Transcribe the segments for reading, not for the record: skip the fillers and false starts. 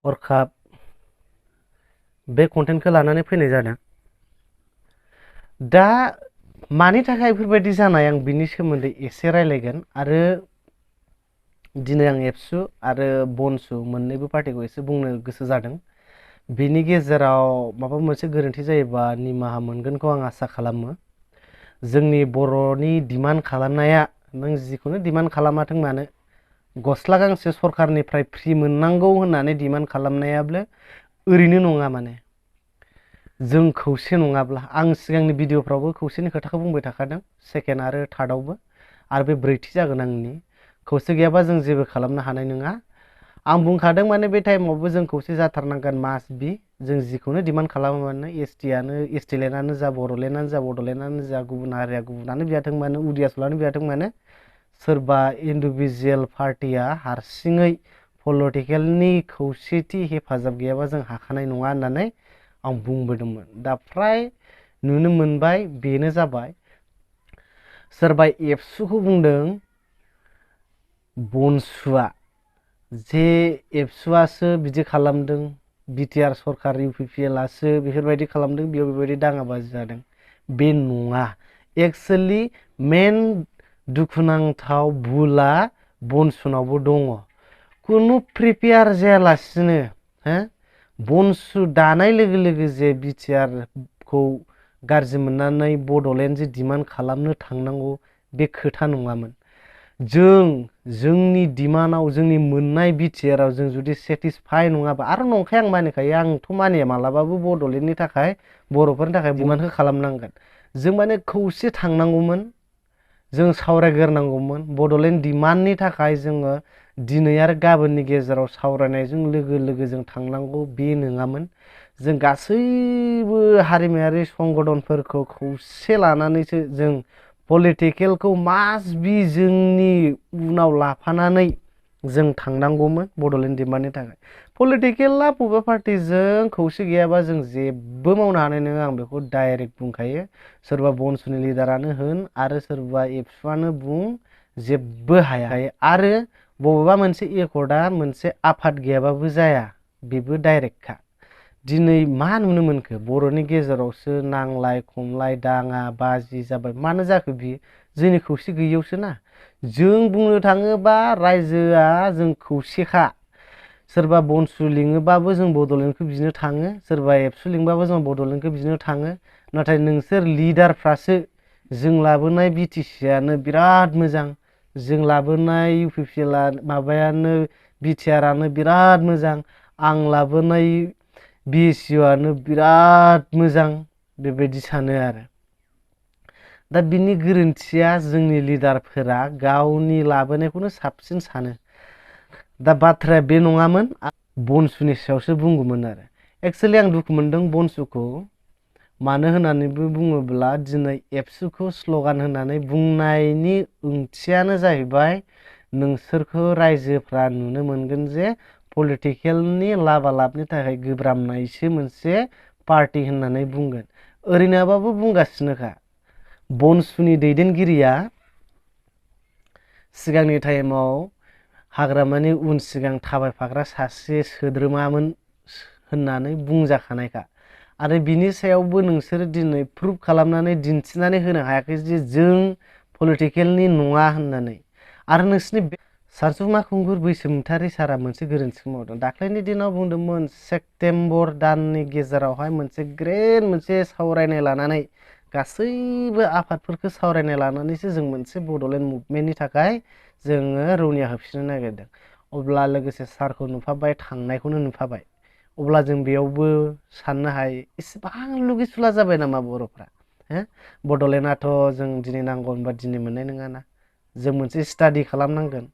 हरखाब बे कन्टेन्टखौ लानानै फैनाय जादों। दा मानि थाखाय बेफोरबायदि जानाय आं बिनि सोमोन्दै एसे रायलायगोन आरो दिनै आं एबसु आरो बनसु मोननैबो पार्टिखौ एसे बुंनो गोसो जादों। बिनि गेजेराव माबा मोनसे गोरोन्थि जायोबा निमाहा मोनगोनखौ आं आसा खालामो। जोंनि बर'नि डिमान्ड खालामनाया नों जिखुनु डिमान्ड खालामाथों मानो गस्ला गांसे सरखारनिफ्राय फ्रि मोननांगौ होननानै डिमान्ड खालामनायाबो ओरैनो नङा। माने जों खौसे नङाब्ला आं सिगांनि भिडिअफ्रावबो खौसेनि खोथाखौ बुंबाय थाखादों, सेकेन्ड आरो थार्डआवबो, आरो बे ब्रैथि जागोन आंनि। खौसे गैयाबा जों जेबो खालामनो हानाय नङा। आं बुंखादों माने बे टाइमावबो जों खौसे जाथारनांगोन, मास्ट बि। जों जिखौनो डिमान्ड खालामो मानो एसटिआनो एसटिलेण्डआनो जा, बड'लेण्डआनो जा, बड'लेण्डआनो जा, गुबुन हारिया गुबुनानो बियाथों मानो, उदियासुलानो बियाथों मानो, सोरबा इन्डिभिजुवेल पार्टिया हारसिङै पलिटिकेलनि खौसेथि हेफाजाब गैयाबा जों हाखानाय नङा होननानै आं बुंबोदोंमोन। दा फ्राय नुनो मोनबाय बेनो जाबाय। सोरबा एबसुखौ बुंदों बनसुआ जे एबसुआसो बिदि खालामदों, बिटिआर सरखार इउपिपिएलआसो बेफोरबायदि खालामदों, बेयाव बेबायदि दाङाबाजि जादों। बे नङा। एक्सुवेलि मेन दुखुनांथाव भुला बनसुनावबो दङ। खुनु प्रिपेयार जायालासिनो बनसु दानाय लोगो लोगो जे बिटिआरखौ गाज्रि मोननानै बड'लेण्ड जे डिमान्ड खालामनो थांनांगौ बे खोथा नङामोन। जोंनि डिमान्डआव, जोंनि मोननाय बिटिआरआव जों जुदि सेटिसफाइ नङाबा, आरो नंखाय आं मानिखायो, आंथ' मानिया मालाबाबो बड'लेण्डनि थाखाय बर'फोरनि थाखाय डिमान्डखौ खालामनांगोन। जों माने खौसे थांनांगौमोन, जों सावरायग्रोनांगौमोन। बड'लेण्ड डिमान्डनि थाखाय जोङो दिनै आरो गाबोननि गेजेराव सावरायनायजों लोगो लोगो जों थांनांगौ बे नङामोन। जों गासैबो हारिमायारि संगठनफोरखौ खौसे लानानैसो जों पलिटिकेलखौ मास्ट बि जोंनि उनाव लाफानानै जों थांनांगौमोन बड'लेण्ड डिमान्डनि थाखाय। पलिटिकेला बबेबा पार्टिजों खौसे गैयाबा जों जेबो मावनो हानाय नङा, आं बेखौ डाइरेक्ट बुंखायो। सोरबा बनसुनि लिडारानो होन आरो सोरबा एबसुआनो बुं, जेबो हाया। आरो बबेबा मोनसे एकर्डआ मोनसे आफाद गैयाबाबो जाया, बेबो डाइरेक्टखा। दिनै मा नुनो मोनखो? बर'नि गेजेरावसो नांलाय खमलाय दाङा बाजि जाबाय। मानो जाखो बियो? जोंनि खौसे गैयैयावसो ना। जों बुंनो थाङोबा रायजोआ जों खौसेखा। सोरबा बनसु लिङोबाबो जों बड'लेण्डखौ बिनो थाङो, सोरबा एबसु लिङोबाबो जों बड'लेण्डखौ बिनो थाङो। नाथाय नोंसोर लिडारफ्रासो, जों लाबोनाय बिटिसिआनो बिराद मोजां, जों लाबोनाय इउपिपिएलआ माबायानो बिटिआरआनो बिराद मोजां, आं लाबोनाय बिएसइउआनो बिराद मोजां, बेबायदि सानो आरो। दा बिनि गोरोन्थिया जोंनि लिडारफोरा गावनि लाबोनायखौनो साबसिन सानो। दा बाथ्राया बे नङामोन, बनसुनि सायावसो बुंगौमोन आरो। एक्सुवेलि आं दुखु मोनदों बनसुखौ। मानो होननानैबो बुङोब्ला दिनै एबसुखौ स्ल'गान होनानै बुंनायनि ओंथियानो जाहैबाय नोंसोरखौ रायजोफ्रा नुनो मोनगोन जे पलिटिकेलनि लाबालाबनि थाखाय गोब्राबनायसो मोनसे पार्टि होननानै बुंगोन। ओरैनोबाबो बुंगासिनोखा। बनसुनि दैदेनगिरिया सिगांनि टाइमाव हाग्रामानि उन सिगां थाबायफाग्रा सासे सोद्रोमामोन होननानै बुंजाखानायखा। आरो बिनि सायावबो नोंसोर दिनै प्रुभ खालामनानै दिन्थिनानै होनो हायाखै जे जों पलिटिकेलनि नङा होननानै। आरो नोंसिनि सानसुमा खुंगुर बैसोमुसारि सारा मोनसे गोरोन्थि मावदों। दाख्लैनि दिनाव बुंदोंमोन सेप्तेम्बर दाननि गेजेरावहाय मोनसे ग्रेन्ड मोनसे सावरायनाय लानानै, गासैबो आफादफोरखौ सावरायनाय लानानैसो जों मोनसे बड'लेण्ड मुभमेन्टनि थाखाय जोङो रौनिया होफिननो नागिरदों। अब्ला लोगोसे सारखौ नुफाबाय, थांनायखौनो नुफाबाय। अब्ला जों बेयावबो साननो हायो, इसेबां लुगिसुला जाबाय नामा बर'फ्रा? बड'लेण्डआथ' जों दिनै नांगौ होनबा दिनै मोननाय नङाना। जों मोनसे स्टाडि खालामनांगोन,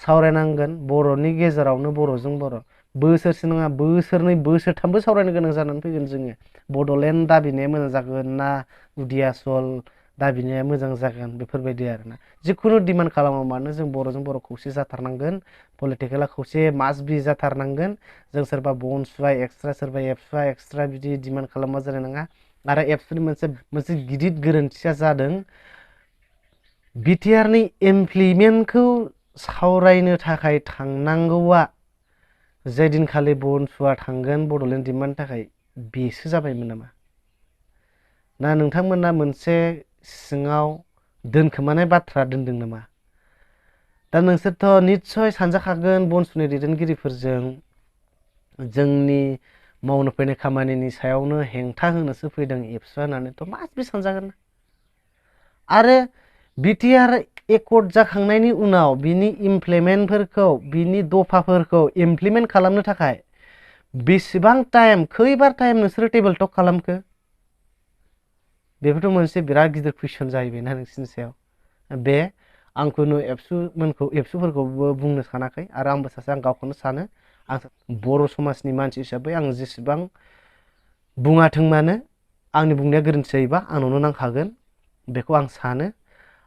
सावरायनांगोन बर'नि गेजेरावनो बर'जों बर'। बोसोरसे नङा, बोसोरनै बोसोरथामबो सावरायनो गोनां जानानै फैगोन जोङो। बड'लेण्ड दाबिनाया मोजां जागोन ना उदियासल दाबिनाया मोजां जागोन, बेफोरबायदि आरोना। जिखुनु डिमान्ड खालामा मानो जों बर'जों बर' खौसे जाथारनांगोन, पलिटिकेला खौसे मास्ट बि जाथारनांगोन। जों सोरबा बनसुआ एक्सट्रा सोरबा एबसुआ एक्सट्रा बिदि डिमान्ड खालामबा जानाय नङा। आरो एबसुनि मोनसे गिदिर गोरोन्थिया जादों, बिटिआरनि इमप्लिमेन्टखौ सावरायनो थाखाय थांनांगौआ जाय दिनखालि बनसुआ थांगोन बड'लेण्ड डिमान्डनि थाखाय बेसो जाबायमोन नामा ना नोंथांमोना मोनसे सिङाव दोनखोमानाय बाथ्रा दोनदों नामा दा नोंसोरथ' निस्सय सानजाखागोन बनसुनि दैदेनगिरिफोरजों जोंनि मावनो फैनाय खामानिनि सायावनो हेंथा होनोसो फैदों एबसुआ होननानैथ' मासबि सानजागोन आरो बिटिआर एकर्ड जाखांनायनि उनाव बिनि इमप्लिमेन्टफोरखौ बिनि दफाफोरखौ इमप्लिमेन्ट खालामनो थाखाय बेसेबां टाइम खैबार टाइम नोंसोरो टेबल टक खालामखो बेफोरथ' मोनसे बिराद गिदिर कुइसन जाहैबायना नोंसिनि सायाव बे आंखौनो एबसुफोरखौबो बुंनो सानाखै आरो आंबो सासे आं गावखौनो सानो आं बर' समाजनि मानसि हिसाबै आं जेसेबां बुङाथों मानो आंनि बुंनाया गोरोन्थि जायोबा आंनावनो नांखागोन बेखौ आं सानो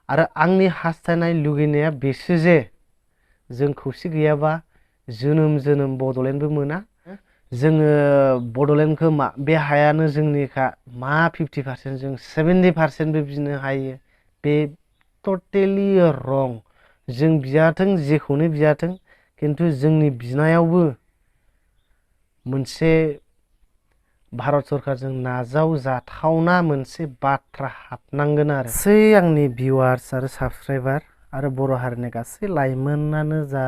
आरो आंनि हास्थायनाय लुगैनाया बेसो जे जों खौसे गैयाबा जोनोम जोनोम बड'लेण्डबो मोना जोङो बड'लेण्डखौ मा बे हायानो जोंनिखा मा 50% जों 70%बो बिनो हायो बे टटेलि रं जों बियाथों जेखौनो बियाथों खिन्थु जोंनि बिनायावबो मोनसे भारत सरकारजों नाजावजाथावना मोनसे बाथ्रा हाबनांगोन आरो गासै आंनि भिउवार्स आरो साबसक्राइबार आरो बर' हारिनि गासै लाइमोनानो जा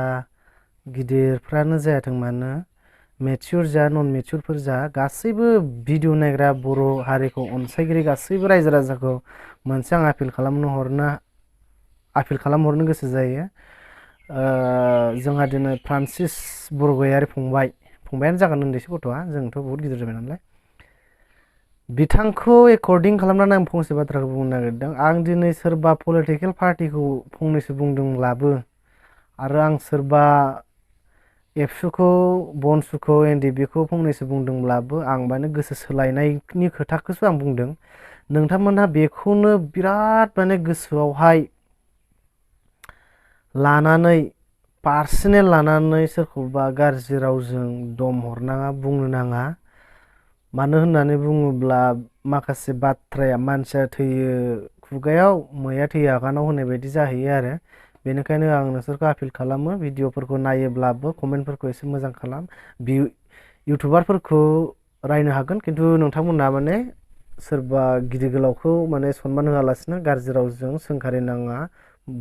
गिदिरफ्रानो जायाथों मानो मेच्युर जा नन मेच्युरफोर जा गासैबो भिडिअ नायग्रा बर' हारिखौ अनसायगिरि गासैबो रायजो राजाखौ मोनसे आं आपिल खालामहरनो गोसो जायो जोंहा दिनै फ्रान्सिस बरगयारि फंबायानो जागोन उन्दैसो गथ'आ जोंथ' बहुत गिदिर जाबाय नालाय बिथांखौ एकर्डिं खालामनानै आं फंसे बाथ्राखौ बुंनो नागिरदों आं दिनै सोरबा पलिटिकेल पार्टिखौ फंनैसो बुंदोंब्लाबो आरो आं सोरबा एबसुखौ बनसुखौ एनडिएफबिखौ फंनैसो बुंदोंब्लाबो आं माने गोसो सोलायनायनि खोथाखौसो आं बुंदों नोंथांमोनहा बेखौनो बिराद माने गोसोआवहाय लानानै पार्सनेल लानानै सोरखौबा गाज्रि रावजों दम हरनाङा बुंनो नाङा मानो होननानै बुङोब्ला माखासे बाथ्राया मानसिया थैयो खुगायाव मैया थैयो आगानाव होननाय बायदि जाहैयो आरो बेनिखायनो आं नोंसोरखौ आपिल खालामो भिडिअफोरखौ नायोब्लाबो कमेन्टफोरखौ एसे मोजां खालाम इउटुबारफोरखौ रायनो हागोन खिन्थु नोंथांमोना माने सोरबा गिदिर गोलावखौ माने सनमान होआलासिनो गाज्रि रावजों सोंखारिनाङा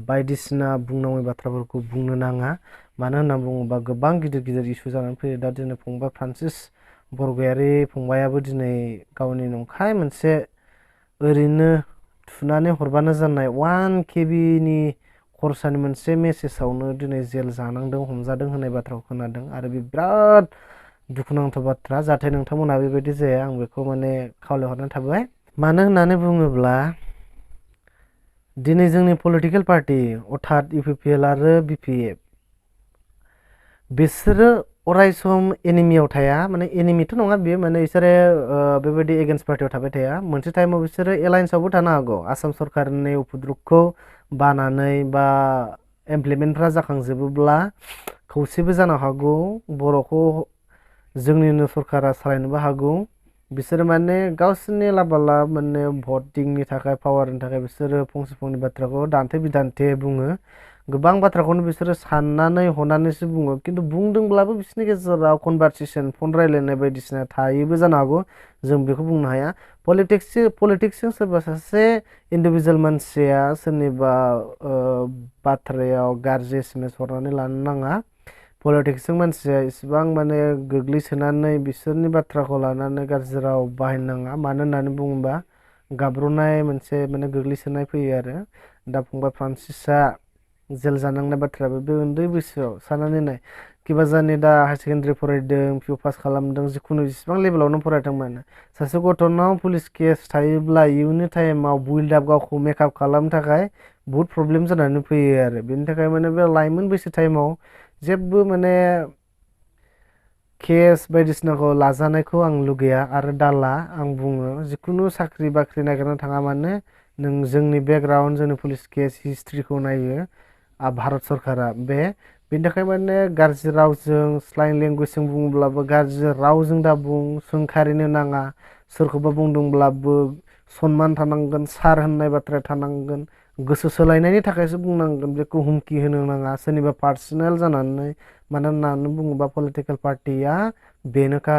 बायदिसिना बुंनाङै बाथ्राफोरखौ बुंनो नाङा मानो होनना बुङोबा गोबां गिदिर गिदिर इस्यु जानानै फैयो दा दिनै फंबाय फ्रान्सिस बरगयारि फंबायाबो दिनै गावनि नंखाय मोनसे ओरैनो थुनानै हरबानो जानाय 1 केबिनि खरसानि मोनसे मेसेजावनो दिनै जेल जानांदों हमजादों होननाय बाथ्राखौ खोनादों आरो बे बिराद दुखुनांथाव बाथ्रा जाहाथे नोंथांमोना बेबायदि जाया आं बेखौ माने खावलायहरनाय थाबाय मानो होननानै बुङोब्ला दिनै जोंनि पलिटिकेल पार्टि अर्थात इउपिपिएल आरो बिपिएफ बिसोरो अरायसम एनिमियाव थाया माने एनिमिथ' नङा बेयो माने बिसोरो बेबायदि एगेन्स्ट पार्टियाव थाबाय थाया मोनसे टाइमाव बिसोरो एलायन्सआवबो थानो हागौ आसाम सरकारनि उपद्रबखौ बानानै बा इमप्लिमेन्टफ्रा जाखांजोबोब्ला खौसेबो जानो हागौ बर'खौ जोंनिनो सरकारा सालायनोबो हागौ बिसोरो माने गावसोरनि लाबालाब माने भटिंनि थाखाय पावारनि थाखाय बिसोरो फंसे फंनै बाथ्राखौ दान्थे बिदान्थे बुङो गोबां बाथ्राखौनो बिसोरो साननानै हनानैसो बुङो खिन्थु बुंदोंब्लाबो बिसोरनि गेजेराव कनभारसेसन फन रायलायनाय बायदिसिना थायोबो जानो हागौ जों बेखौ बुंनो हाया पलिटिक्सजों सोरबा सासे इन्डिभिजुवेल मानसिया सोरनिबा बाथ्रायाव गाज्रि एसएमएस हरनानै लानो नाङा पलिटिक्सजों मानसिया इसेबां माने गोग्लैसोनानै बिसोरनि बाथ्राखौ लानानै गाज्रि राव बाहायनो नाङा मानो होननानै बुङोबा गाब्र'नाय मोनसे माने गोग्लैसोनाय फैयो आरो दा फंबाय फ्रान्सिसआ जेल जानांनाय बाथ्रायाबो बे उन्दै बैसोआव साननानै नाय किबा जानि दा हायार सेकेन्डारि फरायदों पिअ पास खालामदों जिखुनु जेसेबां लेभेलावनो फरायथों मानो सासे गथ'नाव पुलिस केस थायोब्ला इयुननि टाइमाव बिल्ड आप गावखौ मेकआप खालामनो थाखाय बहुद प्रब्लेम जानानै फैयो आरो बेनि थाखाय माने बे लाइमोन बैसो टाइमाव जेबो माने केस बायदिसिनाखौ लाजानायखौ आं लुगैया आरो दाला आं बुङो जिखुनु साख्रि बाख्रि नागिरनो थाङा मानो नों जोंनि बेकग्राउन्ड जोंनि पुलिस केस हिस्ट्रिखौ नायो भारत सरकारा बेनि थाखाय माने गाज्रि रावजों स्लाइं लेंगुवेजजों बुङोब्लाबो गाज्रि रावजों दा बुं सोंखारिनो नाङा सोरखौबा बुंदोंब्लाबो सनमान थानांगोन सार होननाय बाथ्राया थानांगोन गोसो सोलायनायनि थाखायसो बुंनांगोन बेखौ हुमखि होनो नाङा सोरनिबा पार्सनेल जानानै मानो होननानै बुङोबा पलिटिकेल पार्टिया बेनोखा